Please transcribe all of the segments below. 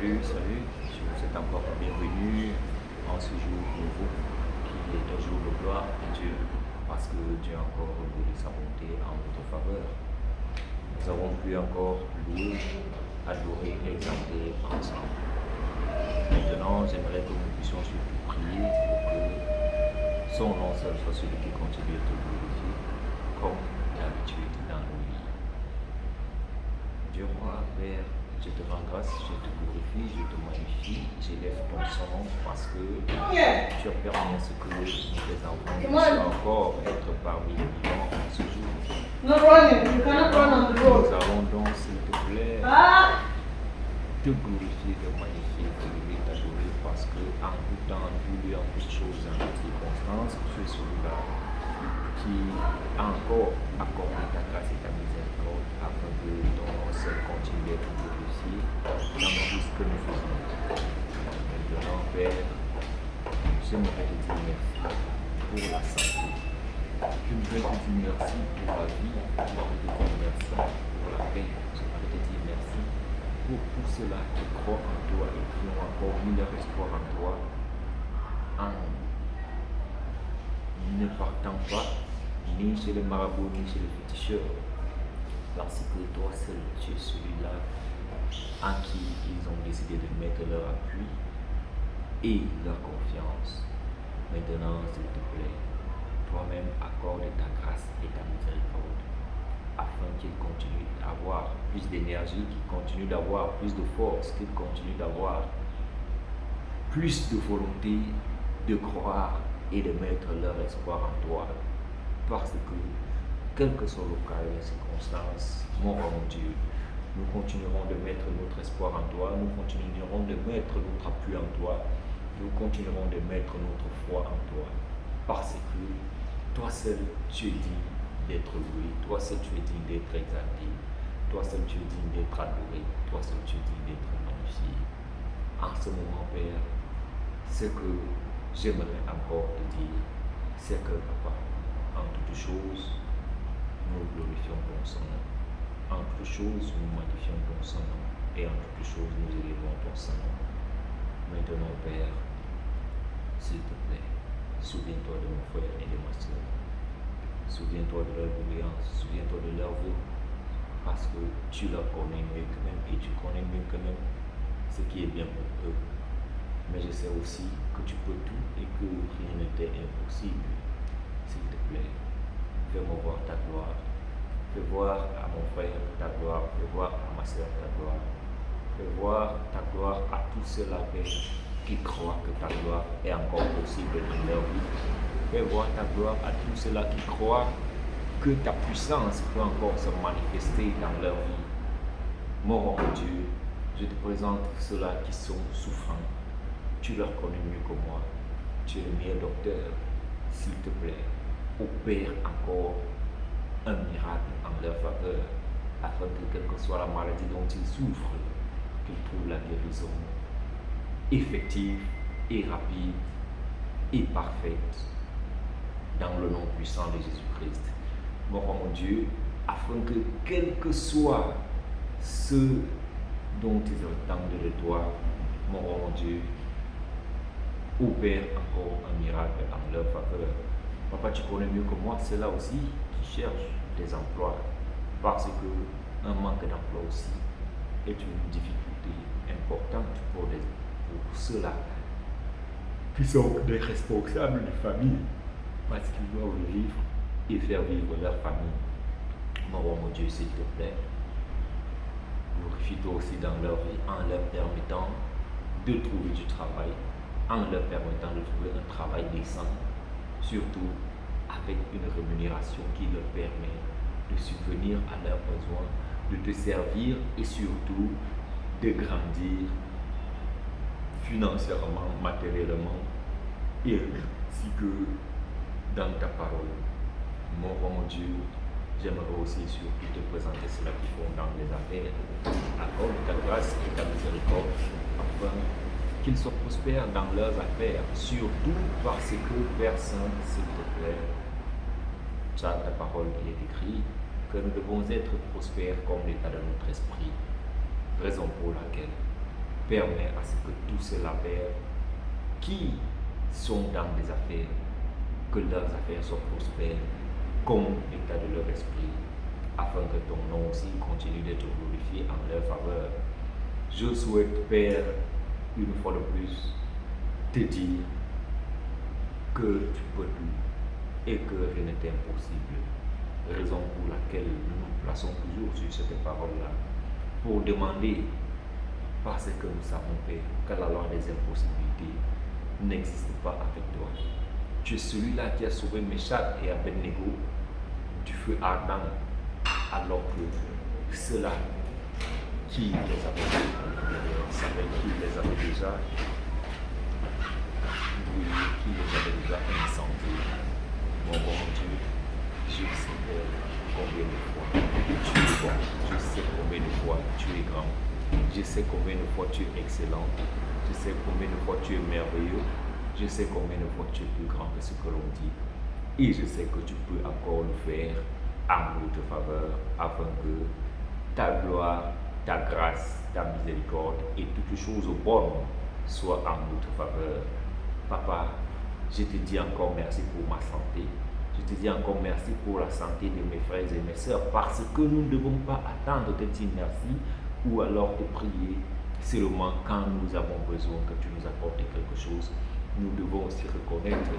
Salut, je vous souhaite encore la bienvenue en ce jour nouveau qui est un jour de gloire de Dieu parce que Dieu a encore voulu sa bonté en notre faveur. Nous avons pu encore louer, adorer, exalter ensemble. Maintenant, j'aimerais que nous puissions surtout prier pour que son nom seul soit celui qui continue de te glorifier comme d'habitude dans nos vies. Dieu roi, Père, je te rends grâce, je te glorifie, je te magnifie, j'élève ton nom parce que tu as permis à ce que tes enfants puissent encore être parmi les vivants en ce jour. No running. You cannot run on the Nous road. allons donc, s'il te plaît, te glorifier, te magnifier, te louer, t'adorer parce que en tout temps, en tout lieu, en toutes choses, en toutes circonstances, tu es celui-là qui a encore accordé ta grâce et ta miséricorde afin que ton nom seul continue d'être glorifié dans tout ce que nous faisons. Maintenant, Père, j'aimerais te dire merci pour la santé. J'aimerais te dire merci pour la vie. J'aimerais te dire merci pour la paix. J'aimerais te dire merci pour tous ceux-là qui croient en toi et qui ont encore mis leur espoir en toi en ne partant pas ni chez les marabouts ni chez les féticheurs. Parce que toi seul, tu es celui-là en qui ils ont décidé de mettre leur appui et leur confiance. Maintenant, s'il te plaît, toi-même accorde ta grâce et ta miséricorde afin qu'ils continuent d'avoir plus d'énergie, qu'ils continuent d'avoir plus de force, qu'ils continuent d'avoir plus de volonté de croire et de mettre leur espoir en toi. Parce que, quel que soit le cas et les circonstances, mon Dieu, nous continuerons de mettre notre espoir en toi, nous continuerons de mettre notre appui en toi, nous continuerons de mettre notre foi en toi. Parce que toi seul, tu es digne d'être loué, toi seul, tu es digne d'être exalté, toi seul, tu es digne d'être adoré, toi seul, tu es digne d'être magnifié. En ce moment, Père, ce que j'aimerais encore te dire, c'est que, Papa, en toutes choses, nous glorifions ton son nom. En toutes choses, nous magnifions ton son nom. Et en toutes choses, nous élevons ton son nom. Maintenant, Père, s'il te plaît, souviens-toi de mon frère et de ma soeur. Souviens-toi de leur brillance, souviens-toi de leur vie, parce que tu leur connais mieux que même, et tu connais mieux que même ce qui est bien pour eux. Mais je sais aussi que tu peux tout et que rien n'était impossible. S'il te plaît, fais-moi voir ta gloire. Fais voir à mon frère ta gloire. Fais voir à ma soeur ta gloire. Fais voir ta gloire à tous ceux-là, Père, qui croient que ta gloire est encore possible dans leur vie. Fais voir ta gloire à tous ceux-là qui croient que ta puissance peut encore se manifester dans leur vie. Mon Dieu, je te présente ceux-là qui sont souffrants. Tu leur connais mieux que moi. Tu es le meilleur docteur. S'il te plaît, opère encore un miracle en leur faveur, afin que quelle que soit la maladie dont ils souffrent, qu'ils trouvent la guérison effective et rapide et parfaite dans le nom puissant de Jésus-Christ. Mon Dieu, afin que quel que soit ce dont ils attendent de toi, mon Dieu, opère encore un miracle en leur faveur. Papa, tu connais mieux que moi ceux-là aussi qui cherchent des emplois, parce que un manque d'emploi aussi est une difficulté importante pour ceux-là qui sont des responsables de famille, parce qu'ils doivent vivre et faire vivre leur famille. Mon Dieu, s'il te plaît, glorifie-toi aussi dans leur vie en leur permettant de trouver du travail, en leur permettant de trouver un travail décent, surtout avec une rémunération qui leur permet de subvenir à leurs besoins, de te servir et surtout de grandir financièrement, matériellement et ainsi que dans ta parole. Mon Dieu, j'aimerais aussi surtout te présenter ceux-là qui font dans les affaires. Accorde ta grâce et ta miséricorde afin qu'ils soient prospères dans leurs affaires, surtout parce que personne, s'il te plaît, dans ta parole, il est écrit que nous devons être prospères comme l'état de notre esprit. Raison pour laquelle, permets à ce que tous ceux-là, Père, qui sont dans des affaires, que leurs affaires soient prospères, comme l'état de leur esprit, afin que ton nom aussi continue d'être glorifié en leur faveur. Je souhaite, Père, une fois de plus, te dire que tu peux tout et que rien n'est impossible. Raison pour laquelle nous nous plaçons toujours sur cette parole-là, pour demander, parce que nous savons, Père, que la loi des impossibilités n'existe pas avec toi. Tu es celui-là qui a sauvé Meshach et Abednego du feu ardent, alors que ceux-là qui les avaient, qui les avait déjà, qui les avait déjà incendiés. Mon bon Dieu, je sais combien de fois tu es bon, je sais combien de fois tu es grand, je sais combien de fois tu es excellent, je sais combien de fois tu es merveilleux, je sais combien de fois tu es plus grand que ce que l'on dit. Et je sais que tu peux encore le faire en notre faveur, afin que ta gloire, ta grâce, ta miséricorde et toutes choses bonnes soient en notre faveur. Papa, je te dis encore merci pour ma santé. Je te dis encore merci pour la santé de mes frères et mes sœurs, parce que nous ne devons pas attendre de te dire merci ou alors te prier seulement quand nous avons besoin que tu nous apportes quelque chose. Nous devons aussi reconnaître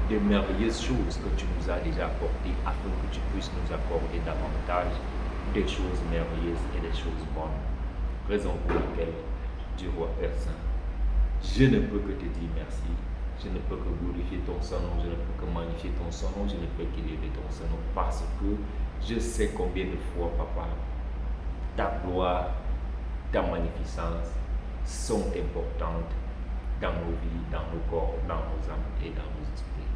des merveilleuses choses que tu nous as déjà apportées, afin que tu puisses nous accorder davantage des choses merveilleuses et des choses bonnes. Raison pour laquelle, Dieu roi Père Saint, je ne peux que te dire merci. Je ne peux que glorifier ton Saint-Nom, je ne peux que magnifier ton Saint-Nom, je ne peux qu'élever ton Saint-Nom, parce que je sais combien de fois, Papa, ta gloire, ta magnificence sont importantes dans nos vies, dans nos corps, dans nos âmes et dans nos esprits.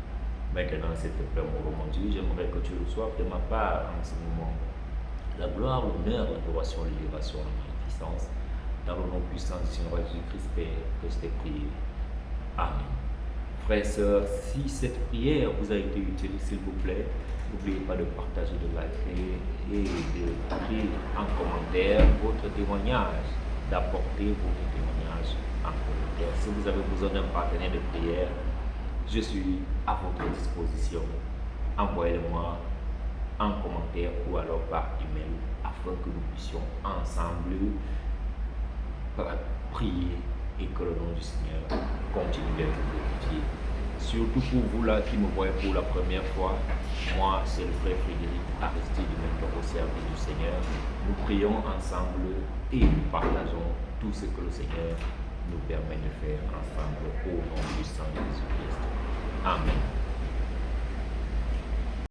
Maintenant, s'il te plaît, mon Dieu, j'aimerais que tu reçoives de ma part en ce moment la gloire, l'honneur, l'adoration, l'élévation, la magnificence, dans le nom puissant du Seigneur Jésus-Christ, Père, que je t'ai prié. Amen. Frères et sœurs, si cette prière vous a été utile, s'il vous plaît, n'oubliez pas de partager, de liker et d'écrire en commentaire votre témoignage, d'apporter votre témoignage en commentaire. Si vous avez besoin d'un partenaire de prière, je suis à votre disposition. Envoyez-le-moi en commentaire ou alors par email, afin que nous puissions ensemble prier et que le nom du Seigneur continue d'être glorifié. Surtout pour vous là qui me voyez pour la première fois, moi c'est le frère Frédéric Aristide, maintenant au service du Seigneur. Nous prions ensemble et nous partageons tout ce que le Seigneur nous permet de faire ensemble au nom du Saint Jésus-Christ. Amen.